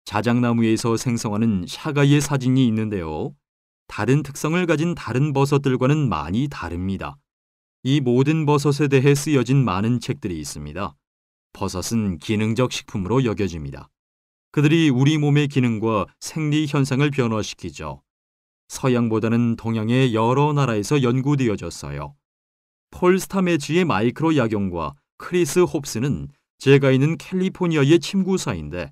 자작나무에서 생성하는 샤가이의 사진이 있는데요. 다른 특성을 가진 다른 버섯들과는 많이 다릅니다. 이 모든 버섯에 대해 쓰여진 많은 책들이 있습니다. 버섯은 기능적 식품으로 여겨집니다. 그들이 우리 몸의 기능과 생리 현상을 변화시키죠. 서양보다는 동양의 여러 나라에서 연구되어졌어요. 폴 스타메지의 마이크로 약용과 크리스 홉스는 제가 있는 캘리포니아의 침구사인데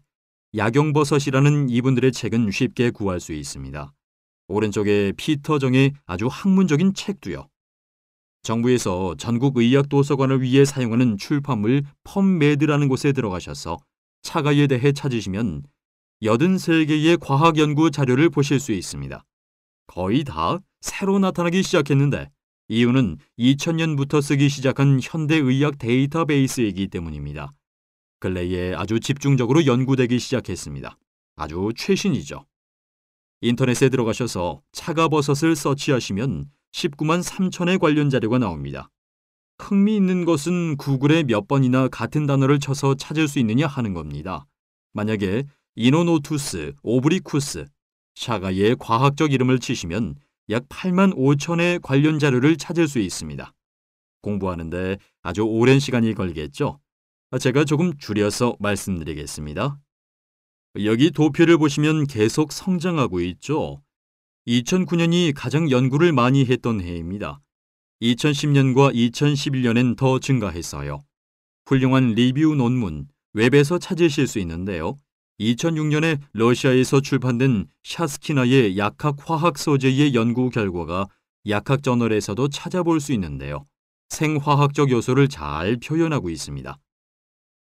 약용버섯이라는 이분들의 책은 쉽게 구할 수 있습니다. 오른쪽에 피터 정의 아주 학문적인 책도요. 정부에서 전국 의학 도서관을 위해 사용하는 출판물 펌메드라는 곳에 들어가셔서 차가이에 대해 찾으시면 83개의 과학 연구 자료를 보실 수 있습니다. 거의 다 새로 나타나기 시작했는데 이유는 2000년부터 쓰기 시작한 현대의학 데이터베이스이기 때문입니다. 근래에 아주 집중적으로 연구되기 시작했습니다. 아주 최신이죠. 인터넷에 들어가셔서 차가버섯을 서치하시면 19만 3천의 관련 자료가 나옵니다. 흥미있는 것은 구글에 몇 번이나 같은 단어를 쳐서 찾을 수 있느냐 하는 겁니다. 만약에 이노노투스 오브리쿠스, 샤가이의 과학적 이름을 치시면 약 8만 5천의 관련 자료를 찾을 수 있습니다. 공부하는데 아주 오랜 시간이 걸겠죠? 제가 조금 줄여서 말씀드리겠습니다. 여기 도표를 보시면 계속 성장하고 있죠? 2009년이 가장 연구를 많이 했던 해입니다. 2010년과 2011년엔 더 증가했어요. 훌륭한 리뷰 논문, 웹에서 찾으실 수 있는데요. 2006년에 러시아에서 출판된 샤스키나의 약학 화학 소재의 연구 결과가 약학 저널에서도 찾아볼 수 있는데요. 생화학적 요소를 잘 표현하고 있습니다.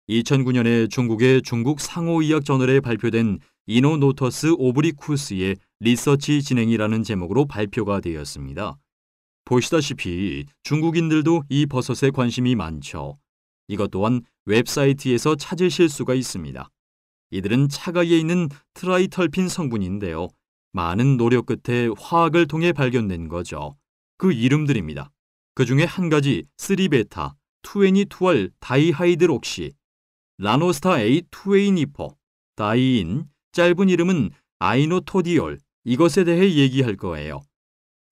2009년에 중국의 중국 상호의학 저널에 발표된 이노노터스 오브리쿠스의 리서치 진행이라는 제목으로 발표가 되었습니다. 보시다시피 중국인들도 이 버섯에 관심이 많죠. 이것 또한 웹사이트에서 찾으실 수가 있습니다. 이들은 차가이에 있는 트라이털핀 성분인데요. 많은 노력 끝에 화학을 통해 발견된 거죠. 그 이름들입니다. 그 중에 한 가지 3베타, 22알 다이하이드록시, 라노스타 A 투에이니퍼, 다이인, 짧은 이름은 아이노토디올, 이것에 대해 얘기할 거예요.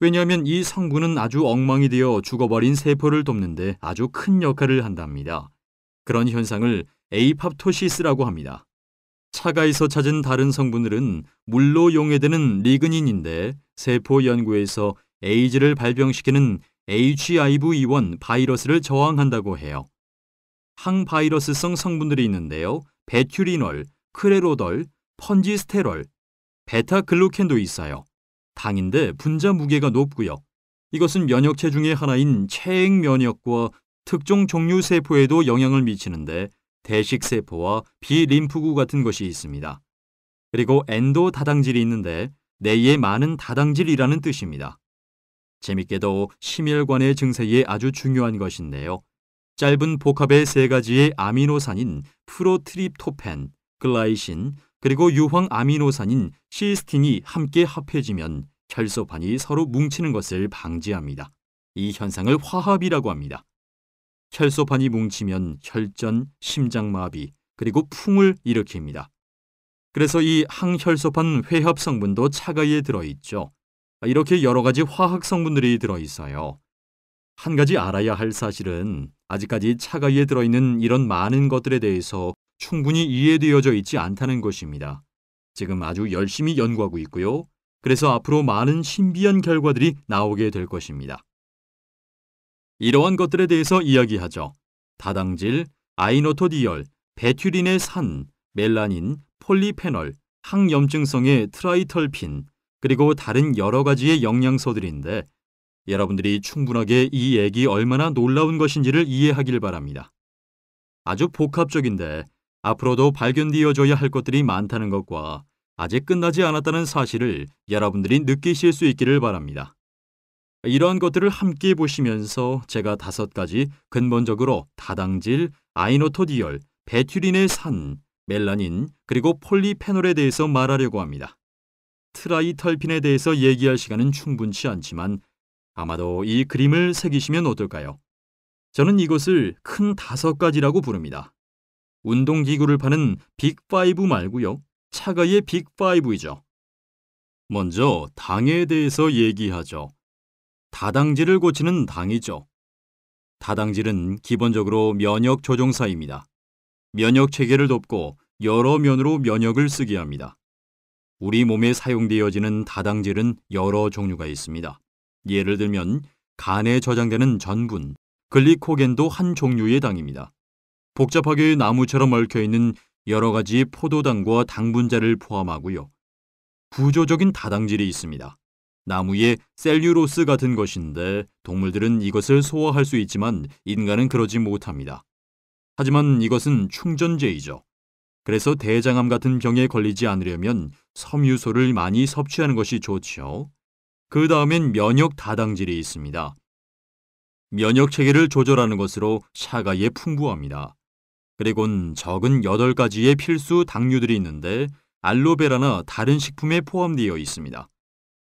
왜냐하면 이 성분은 아주 엉망이 되어 죽어버린 세포를 돕는데 아주 큰 역할을 한답니다. 그런 현상을 에이팝토시스라고 합니다. 차가에서 찾은 다른 성분들은 물로 용해되는 리그닌인데 세포 연구에서 에이즈를 발병시키는 HIV-1 바이러스를 저항한다고 해요. 항바이러스성 성분들이 있는데요. 베튜리놀, 크레로돌, 펀지스테롤, 베타글루켄도 있어요. 당인데 분자 무게가 높고요. 이것은 면역체 중의 하나인 체액 면역과 특정 종류 세포에도 영향을 미치는데 대식세포와 비림프구 같은 것이 있습니다. 그리고 엔도 다당질이 있는데 내에 많은 다당질이라는 뜻입니다. 재밌게도 심혈관의 증세에 아주 중요한 것인데요. 짧은 복합의 세 가지의 아미노산인 프로트립토펜, 글라이신, 그리고 유황 아미노산인 시스틴이 함께 합해지면 혈소판이 서로 뭉치는 것을 방지합니다. 이 현상을 화합이라고 합니다. 혈소판이 뭉치면 혈전, 심장마비, 그리고 풍을 일으킵니다. 그래서 이 항혈소판 회합 성분도 차가이에 들어있죠. 이렇게 여러 가지 화학 성분들이 들어있어요. 한 가지 알아야 할 사실은 아직까지 차가이에 들어있는 이런 많은 것들에 대해서 충분히 이해되어져 있지 않다는 것입니다. 지금 아주 열심히 연구하고 있고요. 그래서 앞으로 많은 신비한 결과들이 나오게 될 것입니다. 이러한 것들에 대해서 이야기하죠. 다당질, 아이노토디올, 베튜린의 산, 멜라닌, 폴리페놀, 항염증성의 트라이털핀, 그리고 다른 여러 가지의 영양소들인데 여러분들이 충분하게 이 액이 얼마나 놀라운 것인지를 이해하길 바랍니다. 아주 복합적인데 앞으로도 발견되어져야 할 것들이 많다는 것과 아직 끝나지 않았다는 사실을 여러분들이 느끼실 수 있기를 바랍니다. 이러한 것들을 함께 보시면서 제가 5가지 근본적으로 다당질, 아이노토디올, 베튜린의 산, 멜라닌, 그리고 폴리페놀에 대해서 말하려고 합니다. 트라이털핀에 대해서 얘기할 시간은 충분치 않지만 아마도 이 그림을 새기시면 어떨까요? 저는 이것을 큰 5가지라고 부릅니다. 운동기구를 파는 빅5 말고요. 차가의 빅5이죠. 먼저 당에 대해서 얘기하죠. 다당질을 고치는 당이죠. 다당질은 기본적으로 면역 조종사입니다. 면역 체계를 돕고 여러 면으로 면역을 쓰게 합니다. 우리 몸에 사용되어지는 다당질은 여러 종류가 있습니다. 예를 들면 간에 저장되는 전분, 글리코겐도 한 종류의 당입니다. 복잡하게 나무처럼 얽혀있는 여러 가지 포도당과 당분자를 포함하고요. 구조적인 다당질이 있습니다. 나무의 셀룰로스 같은 것인데 동물들은 이것을 소화할 수 있지만 인간은 그러지 못합니다. 하지만 이것은 충전제이죠. 그래서 대장암 같은 병에 걸리지 않으려면 섬유소를 많이 섭취하는 것이 좋지요. 그 다음엔 면역 다당질이 있습니다. 면역 체계를 조절하는 것으로 샤가에 풍부합니다. 그리고는 적은 8가지의 필수 당류들이 있는데 알로베라나 다른 식품에 포함되어 있습니다.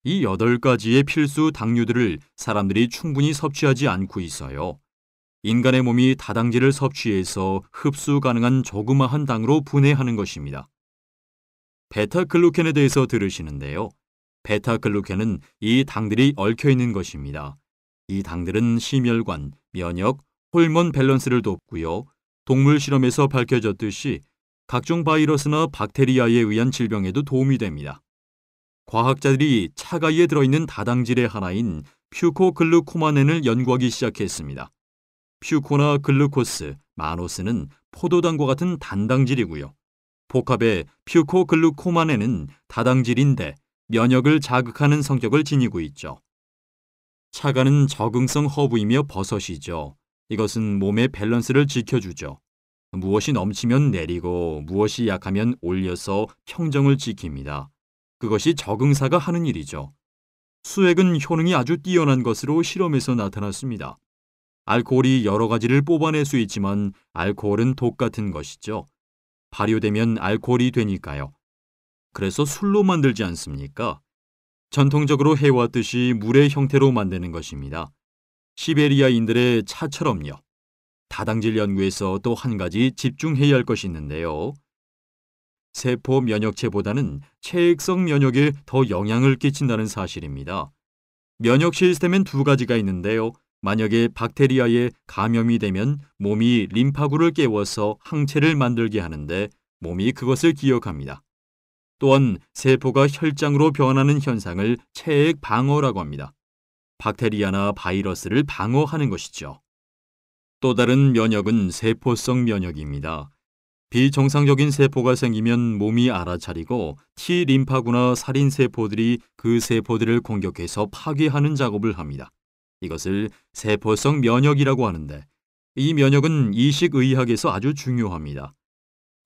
이 8가지의 필수 당류들을 사람들이 충분히 섭취하지 않고 있어요. 인간의 몸이 다당질을 섭취해서 흡수 가능한 조그마한 당으로 분해하는 것입니다. 베타글루켄에 대해서 들으시는데요. 베타글루켄은 이 당들이 얽혀 있는 것입니다. 이 당들은 심혈관, 면역, 호르몬 밸런스를 돕고요. 동물 실험에서 밝혀졌듯이 각종 바이러스나 박테리아에 의한 질병에도 도움이 됩니다. 과학자들이 차가이에 들어있는 다당질의 하나인 퓨코글루코마넨을 연구하기 시작했습니다. 퓨코나 글루코스, 마노스는 포도당과 같은 단당질이고요. 복합의 퓨코글루코마넨은 다당질인데 면역을 자극하는 성격을 지니고 있죠. 차가는 적응성 허브이며 버섯이죠. 이것은 몸의 밸런스를 지켜주죠. 무엇이 넘치면 내리고 무엇이 약하면 올려서 평정을 지킵니다. 그것이 적응사가 하는 일이죠. 수액은 효능이 아주 뛰어난 것으로 실험에서 나타났습니다. 알코올이 여러 가지를 뽑아낼 수 있지만 알코올은 독 같은 것이죠. 발효되면 알코올이 되니까요. 그래서 술로 만들지 않습니까? 전통적으로 해왔듯이 물의 형태로 만드는 것입니다. 시베리아인들의 차처럼요. 다당질 연구에서 또 한 가지 집중해야 할 것이 있는데요. 세포 면역체보다는 체액성 면역에 더 영향을 끼친다는 사실입니다. 면역 시스템엔 2가지가 있는데요. 만약에 박테리아에 감염이 되면 몸이 림파구를 깨워서 항체를 만들게 하는데 몸이 그것을 기억합니다. 또한 세포가 혈장으로 변하는 현상을 체액 방어라고 합니다. 박테리아나 바이러스를 방어하는 것이죠. 또 다른 면역은 세포성 면역입니다. 비정상적인 세포가 생기면 몸이 알아차리고 T 림파구나 살인 세포들이 그 세포들을 공격해서 파괴하는 작업을 합니다. 이것을 세포성 면역이라고 하는데 이 면역은 이식의학에서 아주 중요합니다.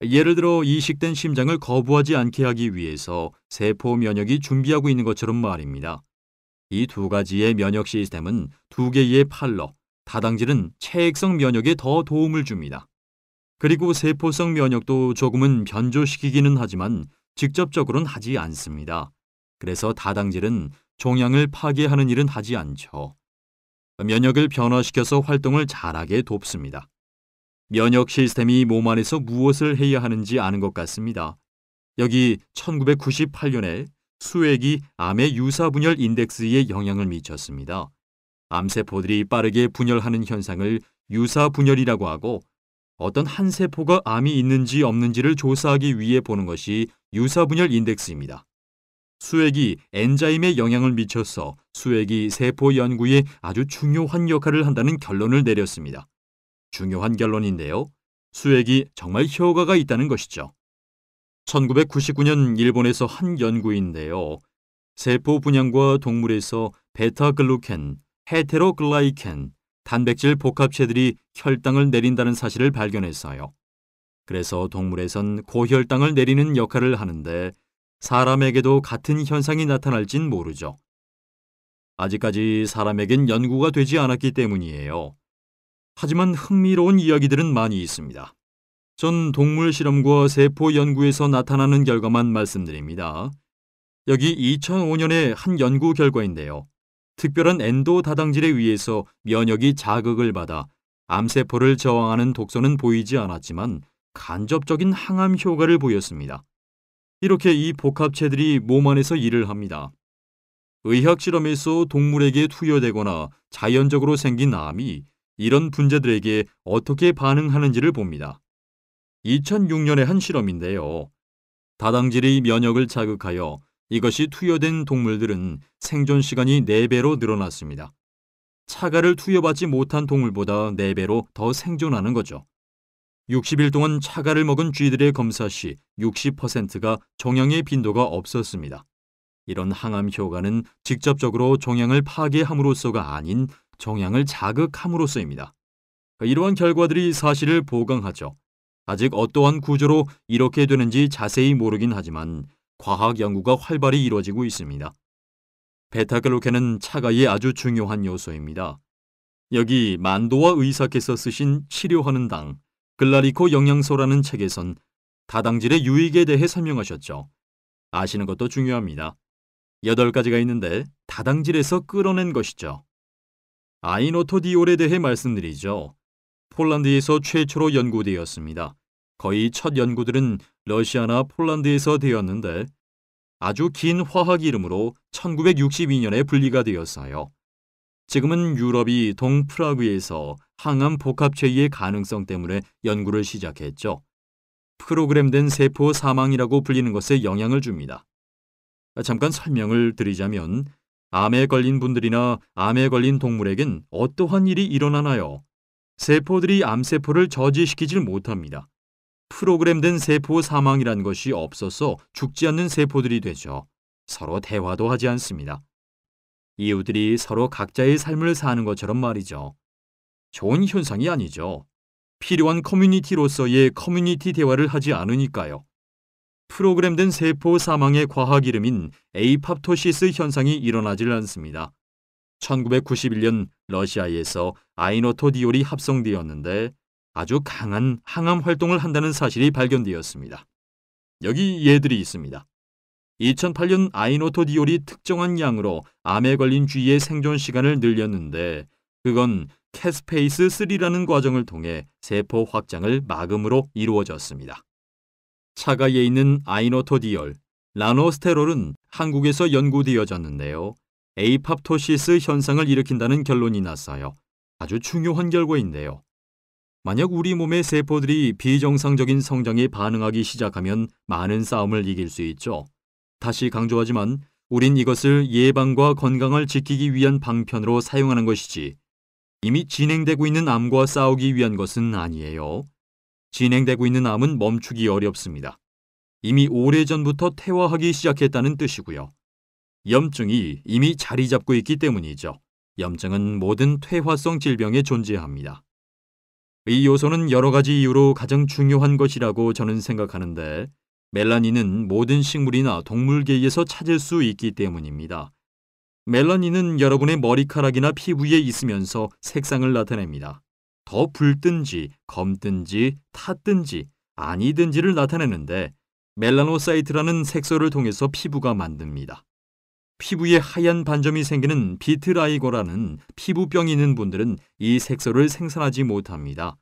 예를 들어 이식된 심장을 거부하지 않게 하기 위해서 세포 면역이 준비하고 있는 것처럼 말입니다. 이 2가지의 면역 시스템은 2개의 팔로 다당질은 체액성 면역에 더 도움을 줍니다. 그리고 세포성 면역도 조금은 변조시키기는 하지만 직접적으로는 하지 않습니다. 그래서 다당질은 종양을 파괴하는 일은 하지 않죠. 면역을 변화시켜서 활동을 잘하게 돕습니다. 면역 시스템이 몸 안에서 무엇을 해야 하는지 아는 것 같습니다. 여기 1998년에 수액이 암의 유사분열 인덱스에 영향을 미쳤습니다. 암세포들이 빠르게 분열하는 현상을 유사분열이라고 하고 어떤 한 세포가 암이 있는지 없는지를 조사하기 위해 보는 것이 유사분열 인덱스입니다. 수액이 엔자임에 영향을 미쳐서 수액이 세포 연구에 아주 중요한 역할을 한다는 결론을 내렸습니다. 중요한 결론인데요. 수액이 정말 효과가 있다는 것이죠. 1999년 일본에서 한 연구인데요. 세포 분양과 동물에서 베타글루켄, 헤테로글라이켄, 단백질 복합체들이 혈당을 내린다는 사실을 발견했어요. 그래서 동물에선 고혈당을 내리는 역할을 하는데 사람에게도 같은 현상이 나타날진 모르죠. 아직까지 사람에겐 연구가 되지 않았기 때문이에요. 하지만 흥미로운 이야기들은 많이 있습니다. 전 동물 실험과 세포 연구에서 나타나는 결과만 말씀드립니다. 여기 2005년의 한 연구 결과인데요. 특별한 엔도 다당질에 의해서 면역이 자극을 받아 암세포를 저항하는 독소는 보이지 않았지만 간접적인 항암 효과를 보였습니다. 이렇게 이 복합체들이 몸 안에서 일을 합니다. 의학 실험에서 동물에게 투여되거나 자연적으로 생긴 암이 이런 분자들에게 어떻게 반응하는지를 봅니다. 2006년의 한 실험인데요. 다당질이 면역을 자극하여 이것이 투여된 동물들은 생존 시간이 4배로 늘어났습니다. 차가를 투여받지 못한 동물보다 4배로 더 생존하는 거죠. 60일 동안 차가를 먹은 쥐들의 검사 시 60%가 종양의 빈도가 없었습니다. 이런 항암 효과는 직접적으로 종양을 파괴함으로써가 아닌 종양을 자극함으로써입니다. 이러한 결과들이 사실을 보강하죠. 아직 어떠한 구조로 이렇게 되는지 자세히 모르긴 하지만 과학 연구가 활발히 이루어지고 있습니다. 베타글루캔은 차가의 아주 중요한 요소입니다. 여기 만도와 의사께서 쓰신 치료하는 당, 글라리코 영양소라는 책에선 다당질의 유익에 대해 설명하셨죠. 아시는 것도 중요합니다. 8가지가 있는데 다당질에서 끌어낸 것이죠. 아이노토디올에 대해 말씀드리죠. 폴란드에서 최초로 연구되었습니다. 거의 첫 연구들은 러시아나 폴란드에서 되었는데 아주 긴 화학 이름으로 1962년에 분리가 되었어요. 지금은 유럽이 동프라그에서 항암 복합체의 가능성 때문에 연구를 시작했죠. 프로그램된 세포 사망이라고 불리는 것에 영향을 줍니다. 잠깐 설명을 드리자면 암에 걸린 분들이나 암에 걸린 동물에겐 어떠한 일이 일어나나요? 세포들이 암세포를 저지시키질 못합니다. 프로그램된 세포 사망이란 것이 없어서 죽지 않는 세포들이 되죠. 서로 대화도 하지 않습니다. 이웃들이 서로 각자의 삶을 사는 것처럼 말이죠. 좋은 현상이 아니죠. 필요한 커뮤니티로서의 커뮤니티 대화를 하지 않으니까요. 프로그램된 세포 사망의 과학 이름인 에이팝토시스 현상이 일어나질 않습니다. 1991년 러시아에서 아이노토디올이 합성되었는데 아주 강한 항암 활동을 한다는 사실이 발견되었습니다. 여기 예들이 있습니다. 2008년 아이노토디올이 특정한 양으로 암에 걸린 쥐의 생존 시간을 늘렸는데 그건 캐스페이스3라는 과정을 통해 세포 확장을 막음으로 이루어졌습니다. 차가에 있는 아이노토디올, 라노스테롤은 한국에서 연구되어졌는데요. 에이팝토시스 현상을 일으킨다는 결론이 났어요. 아주 중요한 결과인데요. 만약 우리 몸의 세포들이 비정상적인 성장에 반응하기 시작하면 많은 싸움을 이길 수 있죠. 다시 강조하지만 우린 이것을 예방과 건강을 지키기 위한 방편으로 사용하는 것이지 이미 진행되고 있는 암과 싸우기 위한 것은 아니에요. 진행되고 있는 암은 멈추기 어렵습니다. 이미 오래전부터 퇴화하기 시작했다는 뜻이고요. 염증이 이미 자리 잡고 있기 때문이죠. 염증은 모든 퇴화성 질병에 존재합니다. 이 요소는 여러 가지 이유로 가장 중요한 것이라고 저는 생각하는데 멜라닌은 모든 식물이나 동물계에서 찾을 수 있기 때문입니다. 멜라닌은 여러분의 머리카락이나 피부에 있으면서 색상을 나타냅니다. 더 붉든지 검든지 탔든지 아니든지를 나타내는데 멜라노사이트라는 색소를 통해서 피부가 만듭니다. 피부에 하얀 반점이 생기는 비트라이고라는 피부병이 있는 분들은 이 색소를 생산하지 못합니다.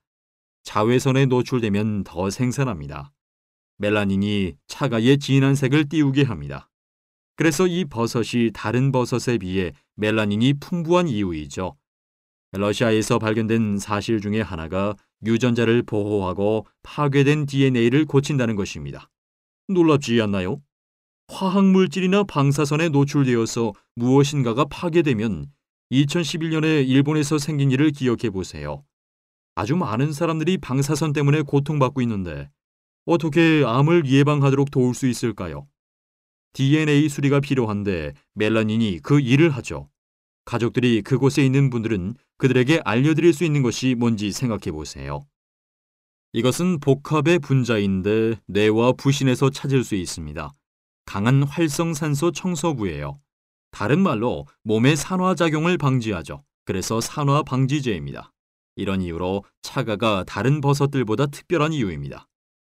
자외선에 노출되면 더 생산합니다. 멜라닌이 차가의 진한 색을 띄우게 합니다. 그래서 이 버섯이 다른 버섯에 비해 멜라닌이 풍부한 이유이죠. 러시아에서 발견된 사실 중에 하나가 유전자를 보호하고 파괴된 DNA를 고친다는 것입니다. 놀랍지 않나요? 화학물질이나 방사선에 노출되어서 무엇인가가 파괴되면 2011년에 일본에서 생긴 일을 기억해 보세요. 아주 많은 사람들이 방사선 때문에 고통받고 있는데 어떻게 암을 예방하도록 도울 수 있을까요? DNA 수리가 필요한데 멜라닌이 그 일을 하죠. 가족들이 그곳에 있는 분들은 그들에게 알려드릴 수 있는 것이 뭔지 생각해 보세요. 이것은 복합의 분자인데 뇌와 부신에서 찾을 수 있습니다. 강한 활성산소 청소부예요. 다른 말로 몸의 산화작용을 방지하죠. 그래서 산화방지제입니다. 이런 이유로 차가가 다른 버섯들보다 특별한 이유입니다.